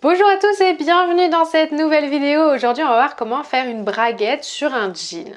Bonjour à tous et bienvenue dans cette nouvelle vidéo. Aujourd'hui on va voir comment faire une braguette sur un jean.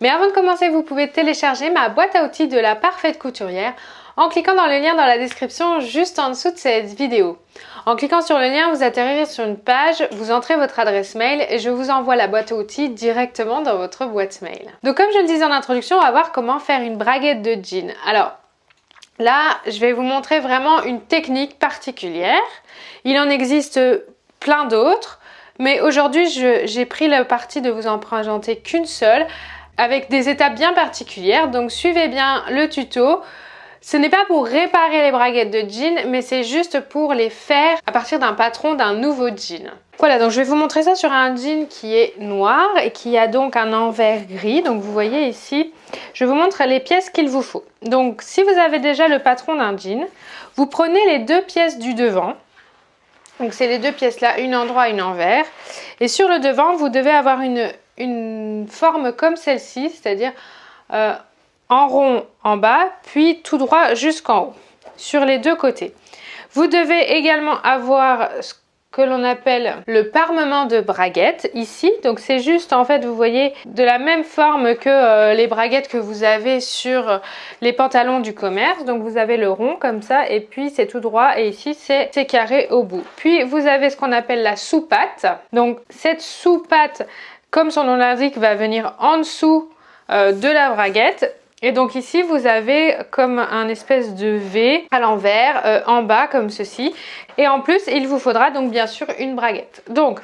Mais avant de commencer, vous pouvez télécharger ma boîte à outils de la parfaite couturière en cliquant dans le lien dans la description juste en dessous de cette vidéo. En cliquant sur le lien, vous atterrirez sur une page, vous entrez votre adresse mail et je vous envoie la boîte à outils directement dans votre boîte mail. Donc comme je le disais en introduction, on va voir comment faire une braguette de jean. Alors là, je vais vous montrer vraiment une technique particulière. Il en existe plein d'autres, mais aujourd'hui j'ai pris le parti de vous en présenter qu'une seule avec des étapes bien particulières, donc suivez bien le tuto. Ce n'est pas pour réparer les braguettes de jean, mais c'est juste pour les faire à partir d'un patron d'un nouveau jean. Voilà, donc je vais vous montrer ça sur un jean qui est noir et qui a donc un envers gris. Donc vous voyez ici, je vous montre les pièces qu'il vous faut. Donc si vous avez déjà le patron d'un jean, vous prenez les deux pièces du devant. Donc c'est les deux pièces là, une en droit, une en envers. Et sur le devant, vous devez avoir une forme comme celle-ci, c'est-à-dire en rond en bas, puis tout droit jusqu'en haut, sur les deux côtés. Vous devez également avoir ce que l'on appelle le parement de braguette ici. Donc c'est juste en fait, vous voyez, de la même forme que les braguettes que vous avez sur les pantalons du commerce. Donc vous avez le rond comme ça et puis c'est tout droit et ici c'est carré au bout. Puis vous avez ce qu'on appelle la sous-patte. Donc cette sous-patte, comme son nom l'indique, va venir en dessous de la braguette. Et donc ici vous avez comme un espèce de V à l'envers, en bas comme ceci. Et en plus il vous faudra donc bien sûr une braguette. Donc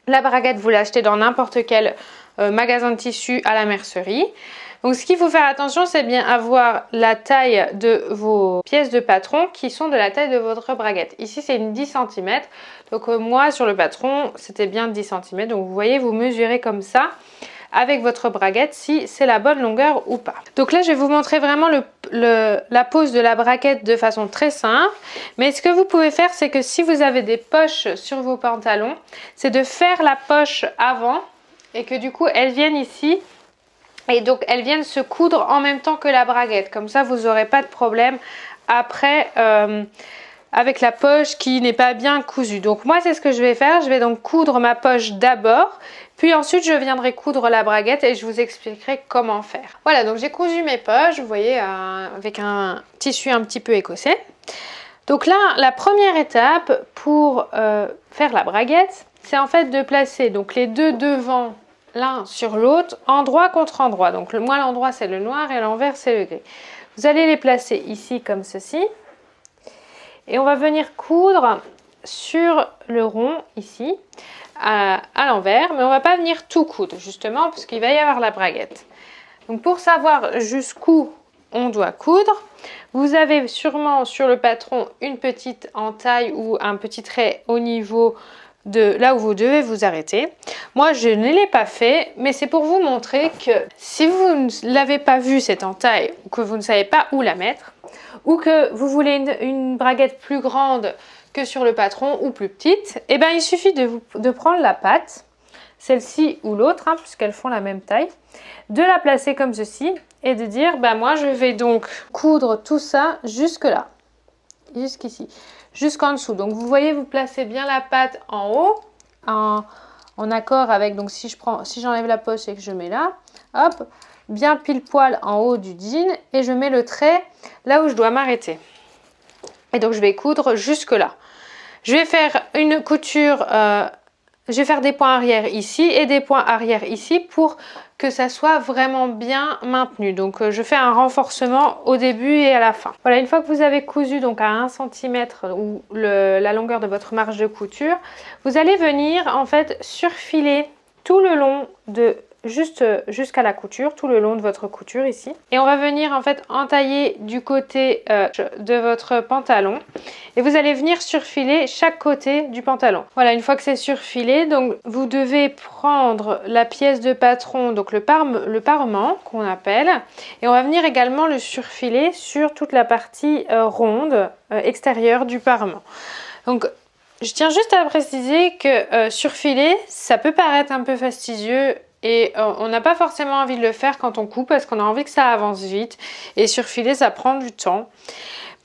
la braguette vous l'achetez dans n'importe quel magasin de tissu à la mercerie. Donc ce qu'il faut faire attention, c'est bien avoir la taille de vos pièces de patron qui sont de la taille de votre braguette. Ici c'est une 10 cm. Donc moi sur le patron c'était bien 10 cm. Donc vous voyez, vous mesurez comme ça avec votre braguette si c'est la bonne longueur ou pas. Donc là je vais vous montrer vraiment la pose de la braguette de façon très simple, mais ce que vous pouvez faire, c'est que si vous avez des poches sur vos pantalons, c'est de faire la poche avant et que du coup elles viennent ici et donc elles viennent se coudre en même temps que la braguette. Comme ça vous n'aurez pas de problème après avec la poche qui n'est pas bien cousue. Donc moi c'est ce que je vais faire, je vais donc coudre ma poche d'abord, puis ensuite je viendrai coudre la braguette et je vous expliquerai comment faire. Voilà, donc j'ai cousu mes poches, vous voyez, avec un tissu un petit peu écossais. Donc là, la première étape pour faire la braguette, c'est en fait de placer donc les deux devants l'un sur l'autre, endroit contre endroit. Donc moi l'endroit c'est le noir et l'envers c'est le gris. Vous allez les placer ici comme ceci. Et on va venir coudre sur le rond ici à l'envers, mais on va pas venir tout coudre justement parce qu'il va y avoir la braguette. Donc pour savoir jusqu'où on doit coudre, vous avez sûrement sur le patron une petite entaille ou un petit trait au niveau de là où vous devez vous arrêter. Moi je ne l'ai pas fait, mais c'est pour vous montrer que si vous ne l'avez pas vu cette entaille ou que vous ne savez pas où la mettre, ou que vous voulez une braguette plus grande que sur le patron ou plus petite, et ben il suffit de prendre la patte, celle-ci ou l'autre, puisqu'elles font la même taille, de la placer comme ceci et de dire moi je vais donc coudre tout ça jusque là, jusqu'ici, jusqu'en dessous. Donc vous voyez, vous placez bien la patte en haut, en accord avec, donc si j'enlève la poche et que je mets là, hop, bien pile poil en haut du jean et je mets le trait là où je dois m'arrêter. Et donc je vais coudre jusque là. Je vais faire une couture, je vais faire des points arrière ici et des points arrière ici pour que ça soit vraiment bien maintenu. Donc je fais un renforcement au début et à la fin. Voilà, une fois que vous avez cousu donc à 1 cm ou la longueur de votre marge de couture, vous allez venir en fait surfiler tout le long de juste jusqu'à la couture, tout le long de votre couture ici. Et on va venir en fait entailler du côté de votre pantalon et vous allez venir surfiler chaque côté du pantalon. Voilà, une fois que c'est surfilé, donc vous devez prendre la pièce de patron, donc le parement qu'on appelle, et on va venir également le surfiler sur toute la partie ronde extérieure du parement. Donc je tiens juste à préciser que surfiler, ça peut paraître un peu fastidieux et on n'a pas forcément envie de le faire quand on coupe parce qu'on a envie que ça avance vite, et surfiler ça prend du temps.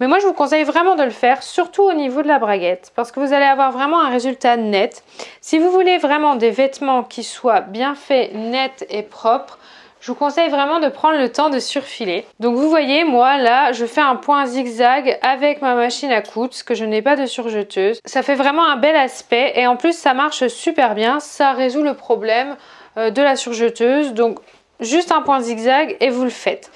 Mais moi je vous conseille vraiment de le faire, surtout au niveau de la braguette, parce que vous allez avoir vraiment un résultat net. Si vous voulez vraiment des vêtements qui soient bien faits, nets et propres, je vous conseille vraiment de prendre le temps de surfiler. Donc vous voyez, moi là, je fais un point zigzag avec ma machine à coudre, parce que je n'ai pas de surjeteuse. Ça fait vraiment un bel aspect et en plus ça marche super bien. Ça résout le problème de la surjeteuse. Donc juste un point zigzag et vous le faites.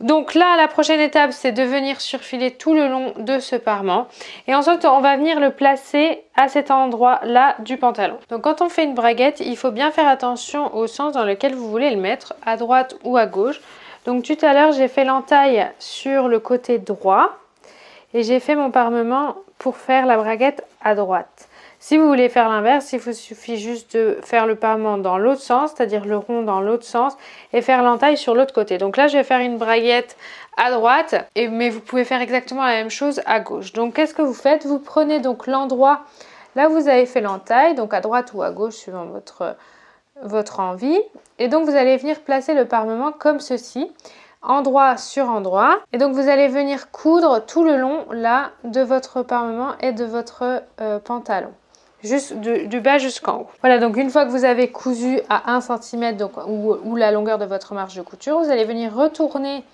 Donc là, la prochaine étape, c'est de venir surfiler tout le long de ce parement. Et ensuite, on va venir le placer à cet endroit-là du pantalon. Donc quand on fait une braguette, il faut bien faire attention au sens dans lequel vous voulez le mettre, à droite ou à gauche. Donc tout à l'heure, j'ai fait l'entaille sur le côté droit. Et j'ai fait mon parement pour faire la braguette à droite. Si vous voulez faire l'inverse, il vous suffit juste de faire le parement dans l'autre sens, c'est-à-dire le rond dans l'autre sens, et faire l'entaille sur l'autre côté. Donc là, je vais faire une braguette à droite, mais vous pouvez faire exactement la même chose à gauche. Donc qu'est-ce que vous faites? Vous prenez donc l'endroit là où vous avez fait l'entaille, donc à droite ou à gauche suivant votre envie. Et donc vous allez venir placer le parement comme ceci, endroit sur endroit. Et donc vous allez venir coudre tout le long là de votre parement et de votre pantalon. Juste du bas jusqu'en haut. Voilà, donc une fois que vous avez cousu à 1 cm donc, ou la longueur de votre marge de couture, vous allez venir retourner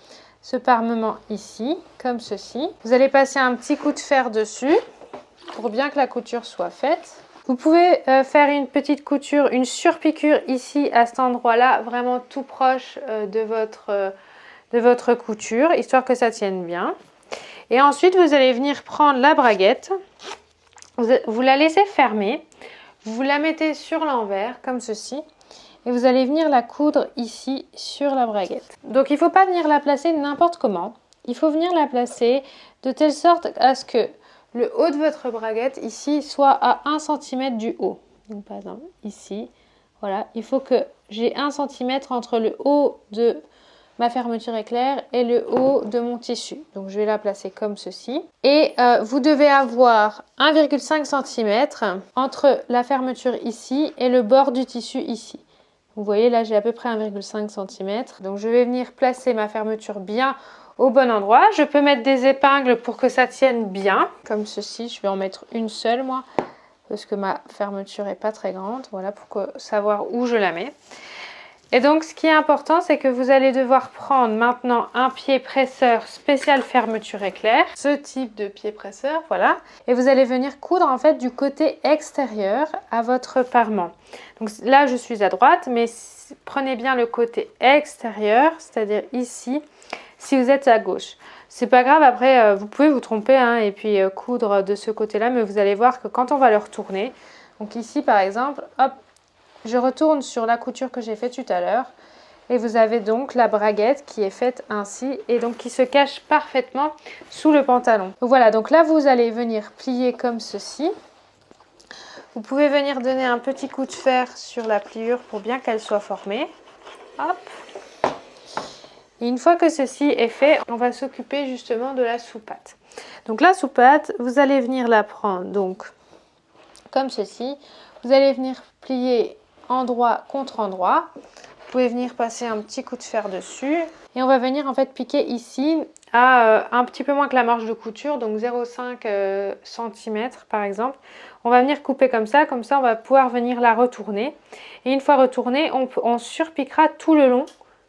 ce parement ici, comme ceci. Vous allez passer un petit coup de fer dessus pour bien que la couture soit faite. Vous pouvez faire une petite couture, une surpiqûre ici à cet endroit-là, vraiment tout proche de votre couture, histoire que ça tienne bien. Et ensuite, vous allez venir prendre la braguette. Vous la laissez fermer, vous la mettez sur l'envers comme ceci et vous allez venir la coudre ici sur la braguette. Donc il ne faut pas venir la placer n'importe comment, il faut venir la placer de telle sorte à ce que le haut de votre braguette ici soit à 1 cm du haut. Donc par exemple ici, voilà, il faut que j'ai 1 cm entre le haut de ma fermeture éclair et le haut de mon tissu. Donc je vais la placer comme ceci. Et vous devez avoir 1,5 cm entre la fermeture ici et le bord du tissu ici. Vous voyez là j'ai à peu près 1,5 cm. Donc je vais venir placer ma fermeture bien au bon endroit. Je peux mettre des épingles pour que ça tienne bien. Comme ceci, je vais en mettre une seule moi. Parce que ma fermeture n'est pas très grande. Voilà pour savoir où je la mets. Et donc ce qui est important, c'est que vous allez devoir prendre maintenant un pied presseur spécial fermeture éclair, ce type de pied presseur, voilà, et vous allez venir coudre en fait du côté extérieur à votre parement. Donc là je suis à droite, mais prenez bien le côté extérieur, c'est-à-dire ici, si vous êtes à gauche. C'est pas grave, après vous pouvez vous tromper hein, et puis coudre de ce côté-là, mais vous allez voir que quand on va le retourner, donc ici par exemple, hop, je retourne sur la couture que j'ai faite tout à l'heure et vous avez donc la braguette qui est faite ainsi et donc qui se cache parfaitement sous le pantalon. Donc voilà, donc là vous allez venir plier comme ceci. Vous pouvez venir donner un petit coup de fer sur la pliure pour bien qu'elle soit formée. Hop. Et une fois que ceci est fait, on va s'occuper justement de la soupate. Donc la soupate, vous allez venir la prendre donc comme ceci. Vous allez venir plier endroit contre endroit. Vous pouvez venir passer un petit coup de fer dessus et on va venir en fait piquer ici à un petit peu moins que la marge de couture, donc 0,5 cm par exemple. On va venir couper comme ça on va pouvoir venir la retourner et une fois retournée on surpiquera tout le long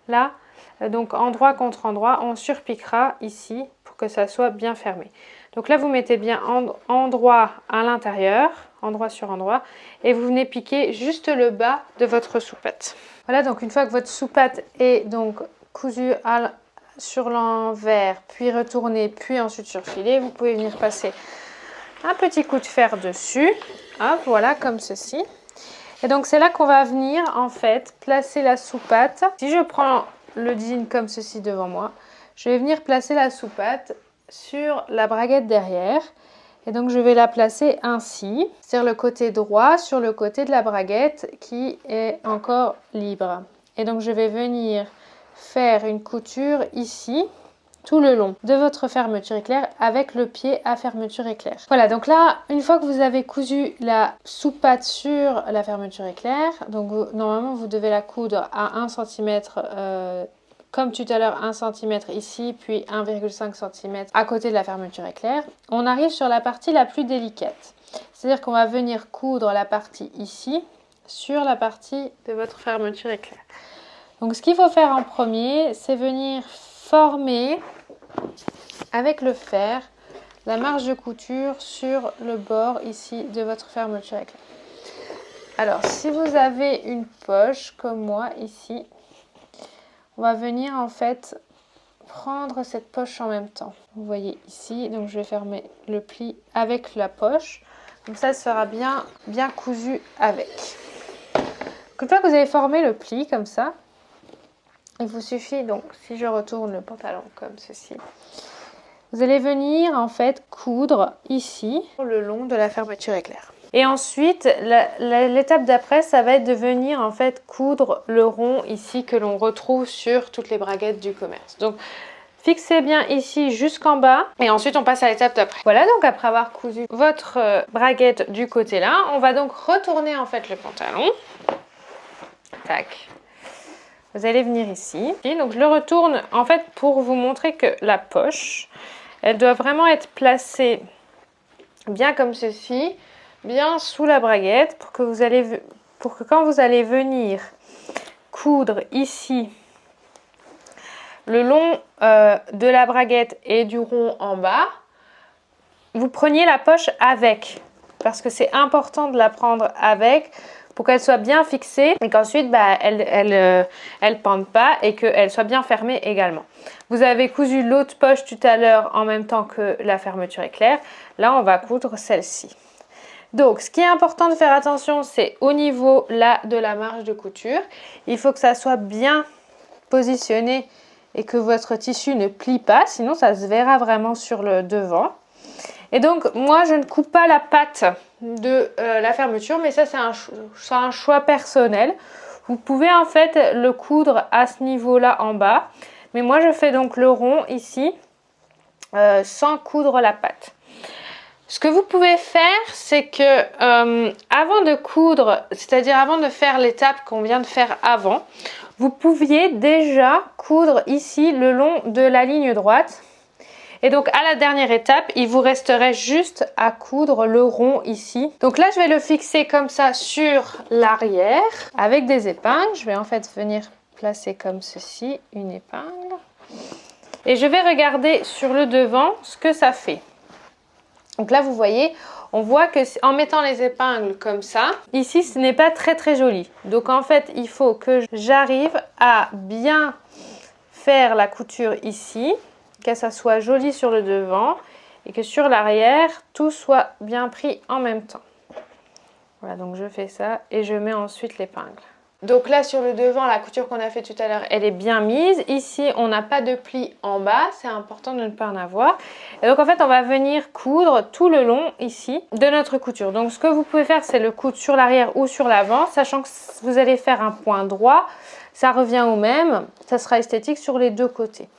là, donc endroit contre endroit, on surpiquera ici pour que ça soit bien fermé. Donc là vous mettez bien endroit à l'intérieur, endroit sur endroit, et vous venez piquer juste le bas de votre soupate. Voilà, donc une fois que votre soupate est donc cousue sur l'envers, puis retournée, puis ensuite surfilée, vous pouvez venir passer un petit coup de fer dessus. Hop, voilà, comme ceci. Et donc c'est là qu'on va venir en fait placer la soupate. Si je prends le jean comme ceci devant moi, je vais venir placer la soupate sur la braguette derrière. Et donc je vais la placer ainsi, c'est-à-dire le côté droit sur le côté de la braguette qui est encore libre. Et donc je vais venir faire une couture ici, tout le long de votre fermeture éclair avec le pied à fermeture éclair. Voilà, donc là, une fois que vous avez cousu la soupate sur la fermeture éclair, donc normalement vous devez la coudre à 1 cm comme tout à l'heure 1 cm ici, puis 1,5 cm à côté de la fermeture éclair, on arrive sur la partie la plus délicate. C'est-à-dire qu'on va venir coudre la partie ici sur la partie de votre fermeture éclair. Donc ce qu'il faut faire en premier, c'est venir former avec le fer la marge de couture sur le bord ici de votre fermeture éclair. Alors si vous avez une poche comme moi ici, on va venir en fait prendre cette poche en même temps. Vous voyez ici, donc je vais fermer le pli avec la poche. Comme ça, ce sera bien cousu avec. Une fois que vous avez formé le pli comme ça, il vous suffit, donc si je retourne le pantalon comme ceci, vous allez venir en fait coudre ici le long de la fermeture éclair. Et ensuite, l'étape d'après, ça va être de venir en fait coudre le rond ici que l'on retrouve sur toutes les braguettes du commerce. Donc, fixez bien ici jusqu'en bas et ensuite on passe à l'étape d'après. Voilà, donc après avoir cousu votre braguette du côté là, on va donc retourner en fait le pantalon. Tac. Vous allez venir ici. Et donc je le retourne en fait pour vous montrer que la poche, elle doit vraiment être placée bien comme ceci, bien sous la braguette pour que quand vous allez venir coudre ici le long de la braguette et du rond en bas, vous preniez la poche avec, parce que c'est important de la prendre avec pour qu'elle soit bien fixée et qu'ensuite elle pende pas et qu'elle soit bien fermée également. Vous avez cousu l'autre poche tout à l'heure en même temps que la fermeture éclair. Là, on va coudre celle-ci. Donc, ce qui est important de faire attention, c'est au niveau là de la marge de couture. Il faut que ça soit bien positionné et que votre tissu ne plie pas, sinon ça se verra vraiment sur le devant. Et donc, moi, je ne coupe pas la patte de la fermeture, mais ça, c'est un choix personnel. Vous pouvez en fait le coudre à ce niveau-là en bas. Mais moi, je fais donc le rond ici sans coudre la patte. Ce que vous pouvez faire, c'est que avant de coudre, c'est-à-dire avant de faire l'étape qu'on vient de faire avant, vous pouviez déjà coudre ici le long de la ligne droite. Et donc à la dernière étape, il vous resterait juste à coudre le rond ici. Donc là, je vais le fixer comme ça sur l'arrière avec des épingles. Je vais en fait venir placer comme ceci une épingle. Et je vais regarder sur le devant ce que ça fait. Donc là, vous voyez, on voit que en mettant les épingles comme ça, ici, ce n'est pas très joli. Donc en fait, il faut que j'arrive à bien faire la couture ici, que ça soit joli sur le devant et que sur l'arrière, tout soit bien pris en même temps. Voilà, donc je fais ça et je mets ensuite l'épingle. Donc là, sur le devant, la couture qu'on a fait tout à l'heure, elle est bien mise. Ici, on n'a pas de pli en bas. C'est important de ne pas en avoir. Et donc, en fait, on va venir coudre tout le long, ici, de notre couture. Donc, ce que vous pouvez faire, c'est le coudre sur l'arrière ou sur l'avant, sachant que vous allez faire un point droit. Ça revient au même. Ça sera esthétique sur les deux côtés.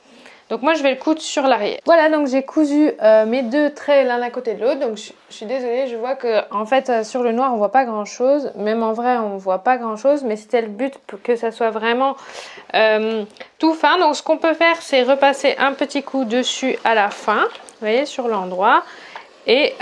Donc moi, je vais le coudre sur l'arrière. Voilà, donc j'ai cousu mes deux traits l'un à côté de l'autre. Donc je suis désolée, je vois que en fait sur le noir, on voit pas grand chose. Même en vrai, on voit pas grand chose. Mais c'était le but pour que ça soit vraiment tout fin. Donc ce qu'on peut faire, c'est repasser un petit coup dessus à la fin. Vous voyez, sur l'endroit. Et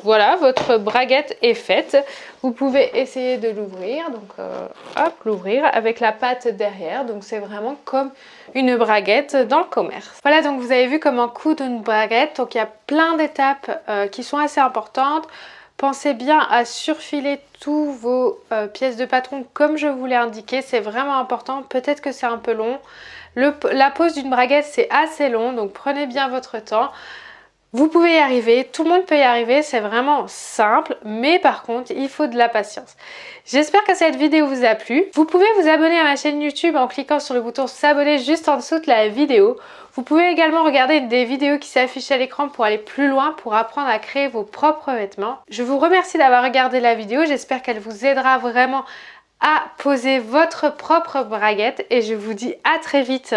voilà, votre braguette est faite. Vous pouvez essayer de l'ouvrir, donc hop, l'ouvrir avec la patte derrière. Donc c'est vraiment comme une braguette dans le commerce. Voilà, donc vous avez vu comment coudre une braguette. Donc il y a plein d'étapes qui sont assez importantes. Pensez bien à surfiler tous vos pièces de patron comme je vous l'ai indiqué. C'est vraiment important. Peut-être que c'est un peu long. La pose d'une braguette, c'est assez long, donc prenez bien votre temps. Vous pouvez y arriver, tout le monde peut y arriver, c'est vraiment simple, mais par contre, il faut de la patience. J'espère que cette vidéo vous a plu. Vous pouvez vous abonner à ma chaîne YouTube en cliquant sur le bouton s'abonner juste en dessous de la vidéo. Vous pouvez également regarder des vidéos qui s'affichent à l'écran pour aller plus loin, pour apprendre à créer vos propres vêtements. Je vous remercie d'avoir regardé la vidéo, j'espère qu'elle vous aidera vraiment à poser votre propre braguette et je vous dis à très vite.